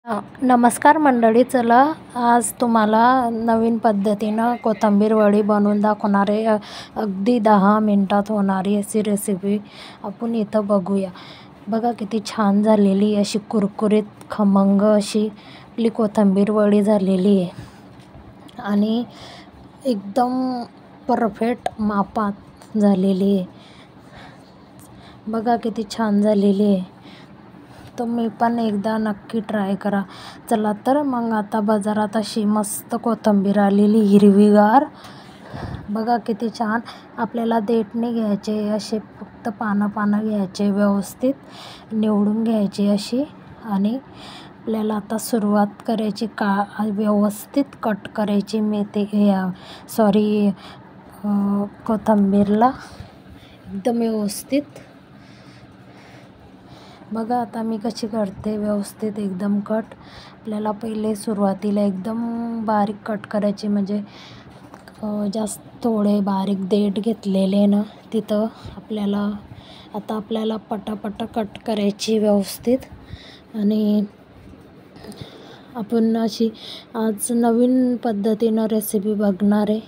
नमस्कार मंडळी, चला आज तुम्हाला नवीन पद्धतीनं कोथिंबीर वडी बनवून दाखवणार आहे. अगदी 10 मिनटात होणारी अशी रेसिपी आपण इथं बघूया. बघा किती छान झालेली अशी कुरकुरीत खमंग अशी आपली कोथिंबीर वडी झालेली आहे आणि एकदम परफेक्ट मापात झालेली आहे. बघा किती छान झालेली आहे. तुम्ही पण एकदा नक्की ट्राय करा. चला तर मग आता बाजारात अशी मस्त कोथिंबीर आलेली हिरवीगार. बघा किती छान. आपल्याला देठणे घ्यायचे, असे फक्त पानं घ्यायचे, व्यवस्थित निवडून घ्यायची अशी. आणि आपल्याला आता सुरुवात करायची व्यवस्थित कट करायची कोथिंबीरला एकदम व्यवस्थित. बघा आता मी कशी करते व्यवस्थित एकदम कट. आपल्याला पहिले सुरुवातीला एकदम बारीक कट करायची, म्हणजे जास्त थोडे बारीक देठ घेतलेले ना तिथं आपल्याला पटापट कट करायची व्यवस्थित. आणि आपण अशी आज नवीन पद्धतीनं रेसिपी बघणार आहे,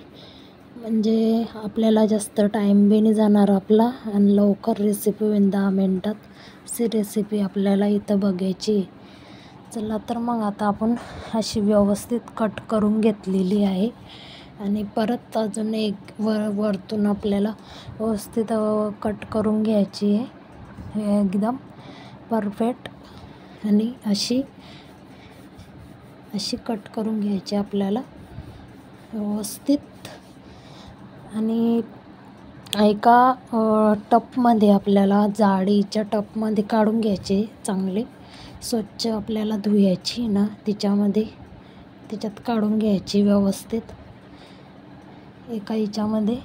म्हणजे आपल्याला जास्त टाईम बी नाही जाणार आपला आणि लवकर रेसिपी होईल. 10 मिनटात अशी रेसिपी आपल्याला इथं बघायची. चला तर मग आता आपण अशी व्यवस्थित कट करून घेतलेली आहे. आणि परत अजून एक वरतून आपल्याला व्यवस्थित कट करून घ्यायची आहे एकदम परफेक्ट. आणि अशी कट करून घ्यायची आपल्याला व्यवस्थित. आणि एका टपमध्ये आपल्याला जाडीच्या टपमध्ये काढून घ्यायचे, चांगले स्वच्छ आपल्याला धुवायची ना त्याच्यात काढून घ्यायची व्यवस्थित. एका ह्याच्यामध्ये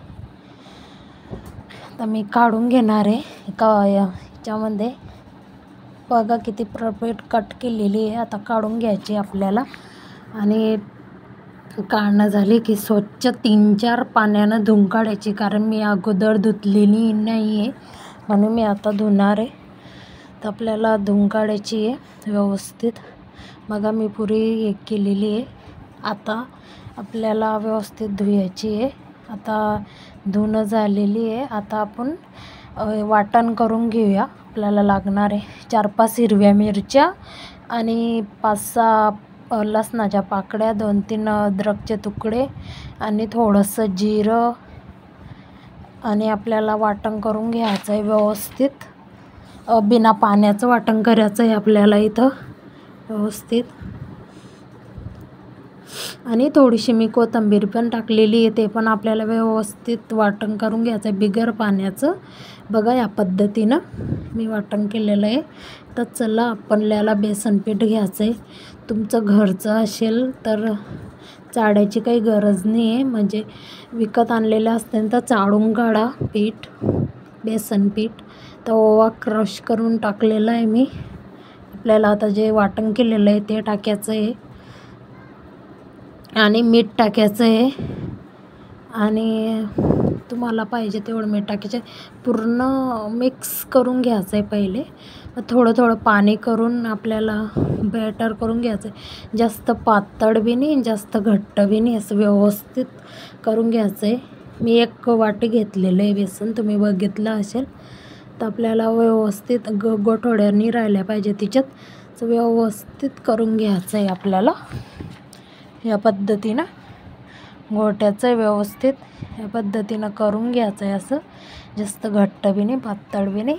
आता मी काढून घेणार आहे एका ह्याच्यामध्ये. बघा किती परफेक्ट कट केलेली आहे. आता काढून घ्यायची आपल्याला. आणि काढणं झाली की स्वच्छ 3-4 पाण्यानं धुवून काढायची, कारण मी अगोदर धुतलेली नाही आहे म्हणून मी आता धुणार आहे. तर आपल्याला धुवून काढायची आहे व्यवस्थित. बघा मी पुरी हे केलेली आहे. आता आपल्याला व्यवस्थित धुवायची आहे. आता धुणं झालेली आहे. आता आपण वाटण करून घेऊया. आपल्याला लागणार आहे 4-5 हिरव्या मिरच्या आणि 5-6 लसणाच्या पाकळ्या, 2-3 अद्रकचे तुकडे आणि थोडंसं जिरं. आणि आपल्याला वाटण करून घ्यायचं आहे व्यवस्थित. बिना पाण्याचं वाटण करायचं आहे आपल्याला इथं व्यवस्थित. आणि थोडीशी मी कोथिंबीर पण टाकलेली आहे, ते पण आपल्याला व्यवस्थित वाटण करून घ्यायचं आहे बिगर पाण्याचं. बघा या पद्धतीनं मी वाटण केलेलं आहे. तर चला आपल्याला बेसन पीठ घ्यायचं आहे. तुमचं घरचं असेल तर चाळायची काही गरज नाही आहे, म्हणजे विकत आणलेलं असते तर चाळून काढा बेसन पीठ. तर ओवा क्रश करून टाकलेला आहे मी. आपल्याला आता जे वाटण केलेलं आहे ते टाकायचं आहे आणि मीठ टाकायचं आहे. आणि तुम्हाला पाहिजे तेवढं मीठ टाकायचं. पूर्ण मिक्स करून घ्यायचं आहे पहिले. थोडं पाणी करून आपल्याला बॅटर करून घ्यायचं आहे. जास्त पातळ बी नाही, जास्त घट्ट बी नाही, असं व्यवस्थित करून घ्यायचं आहे. मी 1 वाटी घेतलेलं आहे बेसन, तुम्ही बघितलं असेल. तर आपल्याला व्यवस्थित गोठवड्यानी राहिल्या पाहिजे तिच्यात, व्यवस्थित करून घ्यायचं आहे आपल्याला या पद्धतीनं. गोट्याचं व्यवस्थित या पद्धतीनं करून घ्यायचं आहे, असं जास्त घट्ट बी नाही पातळ बी नाही.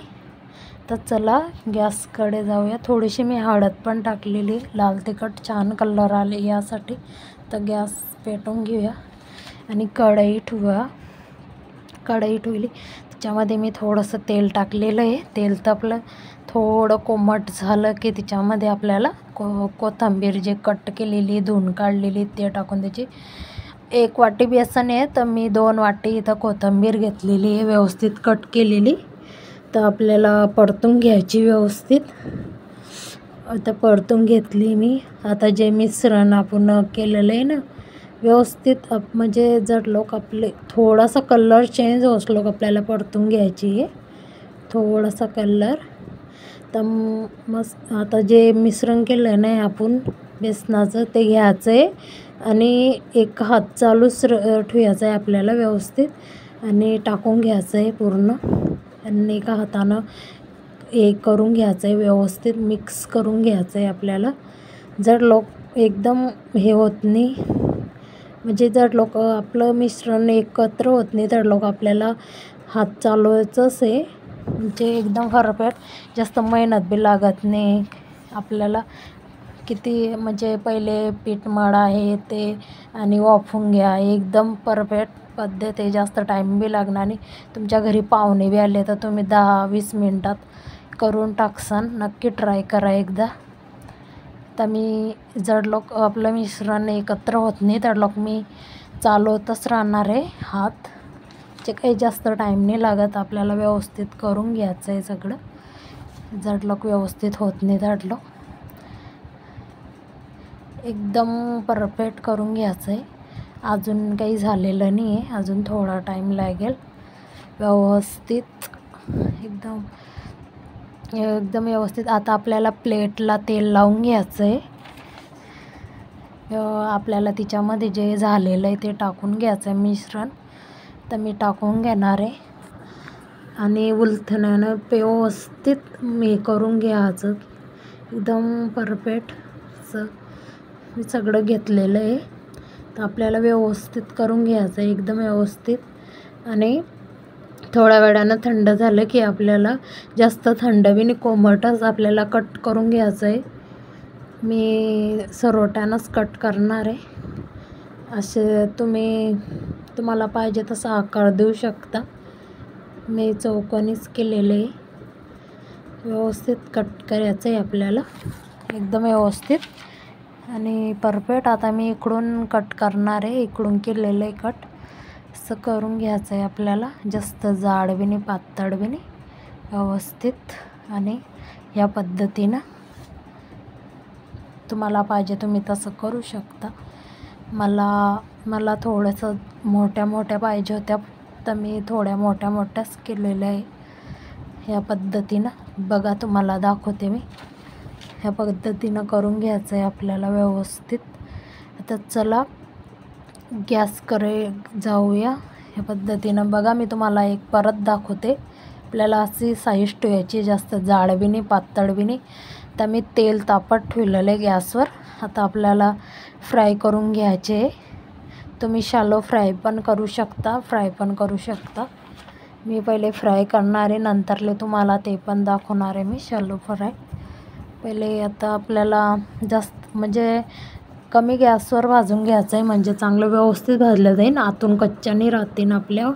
तर चला गॅसकडे जाऊया. थोडीशी मी हळद पण टाकलेली, लाल तिखट छान कलर आले यासाठी. तर गॅस पेटवून घेऊया आणि कढई ठेवली. त्याच्यामध्ये मी थोडंसं तेल टाकलेलं आहे. तेल तापलं, थोडं कोमट झालं की त्याच्यामध्ये आपल्याला कोथिंबीर जे कट केलेली धुवून काढलेली ते टाकून द्यायची. 1 वाटी बेसन आहे तर मी 2 वाटी इथं कोथिंबीर घेतलेली आहे व्यवस्थित कट केलेली. तर आपल्याला परतून घ्यायची व्यवस्थित. आता परतून घेतली मी. आता जे मिश्रण आपण केलेलं आहे ना व्यवस्थित, म्हणजे जर लोक आपले थोडासा कलर चेंज होस लोक आपल्याला परतून घ्यायची आहे, थोडासा कलर. तर मस्त आता जे मिश्रण केलं आहे ना आपण बेसनाचं ते घ्यायचं आहे आणि एक हात चालूच ठेवायचा आहे आपल्याला व्यवस्थित आणि टाकून घ्यायचं आहे पूर्ण आणि एका हातानं हे करून घ्यायचं आहे, व्यवस्थित मिक्स करून घ्यायचं आहे आपल्याला. जर लोक एकदम हे होत नाही, म्हणजे जर लोक आपलं मिश्रण एकत्र होत नाही तर लोक आपल्याला हात चालवायचंच आहे, म्हणजे एकदम परफेक्ट, जास्त मेहनत बी लागत नाही आपल्याला. किती म्हणजे पहिले पीठ मळा हे ते आणि वाफवून घ्या, एकदम परफेक्ट पद्धत आहे. जास्त टाईम बी लागणार नाही. तुमच्या घरी पाहुणे बी आले तर तुम्ही 10-20 मिनटात करून टाकसान. नक्की ट्राय करा एकदा. तर मी जर लोक आपलं मिश्रण एकत्र होत नाही तर लोक मी चालवतच राहणार आहे हात, जे काही जास्त टाईम नाही लागत. आपल्याला व्यवस्थित करून घ्यायचं आहे सगळं. जर लोक व्यवस्थित होत नाही तर लोक एकदम परफेक्ट करून घ्यायचं आहे. अजून काही झालेलं नाही आहे, अजून थोडा टाईम लागेल. व्यवस्थित एकदम व्यवस्थित. आता आपल्याला प्लेटला तेल लावून घ्यायचं आहे. आपल्याला तिच्यामध्ये जे झालेलं आहे ते टाकून घ्यायचं आहे मिश्रण. तर मी टाकून घेणार आहे आणि उलथण्यानं व्यवस्थित मी करून घ्यायचं एकदम परफेक्ट. असं मी सगळं घेतलेलं आहे. तर आपल्याला व्यवस्थित करून घ्यायचं आहे एकदम व्यवस्थित. आणि थोड्या वेळानं थंड झालं की आपल्याला, जास्त थंड बी नाही कोमटच आपल्याला कट करून घ्यायचं आहे. मी सरोट्यानंच कट करणार आहे. असे तुम्हाला पाहिजे तसा आकार देऊ शकता. मी चौकोनीच केलेले आहे. व्यवस्थित कट करायचं आहे आपल्याला एकदम व्यवस्थित आणि परफेक्ट. आता मी इकडून कट करणार आहे, इकडून केलेलं आहे कट. असं करून घ्यायचं आहे आपल्याला, जास्त जाड बी नाही पातळ बी नाही, व्यवस्थित. आणि या पद्धतीनं तुम्हाला पाहिजे तुम्ही तसं करू शकता. मला थोडंसं मोठ्या पाहिजे होत्या, तर मी थोड्या मोठ्याच केलेल्या आहे. ह्या पद्धतीनं बघा, तुम्हाला दाखवते मी. ह्या पद्धतीनं करून घ्यायचं आहे आपल्याला व्यवस्थित. आता चला गॅसकडे जाऊया. ह्या पद्धतीनं बघा, मी तुम्हाला एक परत दाखवते. आपल्याला अशी साईज ठेवायची, जास्त जाड बी नाही पातळ बी नाही. तर मी तेल तापत ठेवलेलं आहे गॅसवर. आता आपल्याला फ्राय करून घ्यायचे आहे. तुम्ही शॅलो फ्राय पण करू शकता, मी पहिले फ्राय करणार आहे, नंतरले तुम्हाला ते पण दाखवणार आहे मी शॅलो फ्राय. पहिले आता आपल्याला जास्त म्हणजे कमी गॅसवर भाजून घ्यायचं आहे, म्हणजे चांगलं व्यवस्थित भाजलं जाईल. आतून कच्च्याने राहतील आपल्या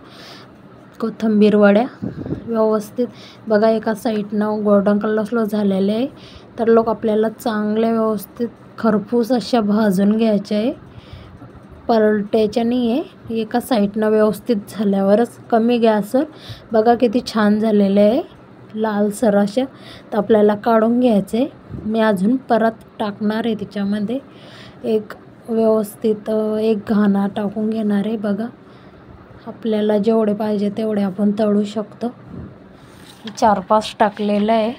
कोथिंबीर वड्या व्यवस्थित. बघा, एका साईडनं गोल्डन कलरला झालेले आहे. तर लोक आपल्याला चांगले व्यवस्थित खरपूस अशा भाजून घ्यायचे आहे, पलटायच्या नाही आहे. एका साईडनं व्यवस्थित झाल्यावरच कमी गॅसवर. बघा किती छान झालेले आहे, लालसर अशा. तर आपल्याला काढून घ्यायचे. मी अजून परत टाकणार आहे त्याच्यामध्ये एक व्यवस्थित एक घाणा टाकून घेणार आहे. बघा, आपल्याला जेवढे पाहिजे तेवढे आपण तळू शकतो. 4-5 टाकलेलं आहे.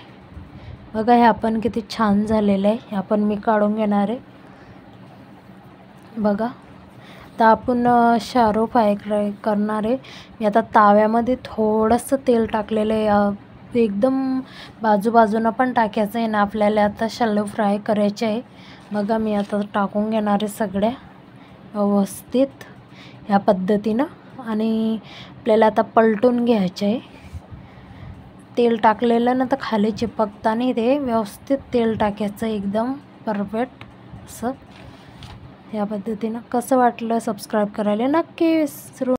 बघा, हे आपण किती छान झालेलं आहे. हे आपण मी काढून घेणार आहे. बघा, तर आपण शॅलो फ्राय करणार आहे. मी आता ताव्यामध्ये थोडंसं तेल टाकलेलं आहे. एकदम बाजूनं पण टाकायचं आहे ना आपल्याला. आता शॅलो फ्राय करायचे आहे. बघा, मी आता टाकून घेणार आहे सगळ्या व्यवस्थित ह्या पद्धतीनं. आणि आपल्याला आता पलटून घ्यायचे आहे. तेल टाकलेलं ना तर खाली चिपकता नाही, ते व्यवस्थित तेल टाकायचं एकदम परफेक्ट असं. ह्या पद्धतीनं कसं वाटलं सबस्क्राईब करायला नक्की विसरू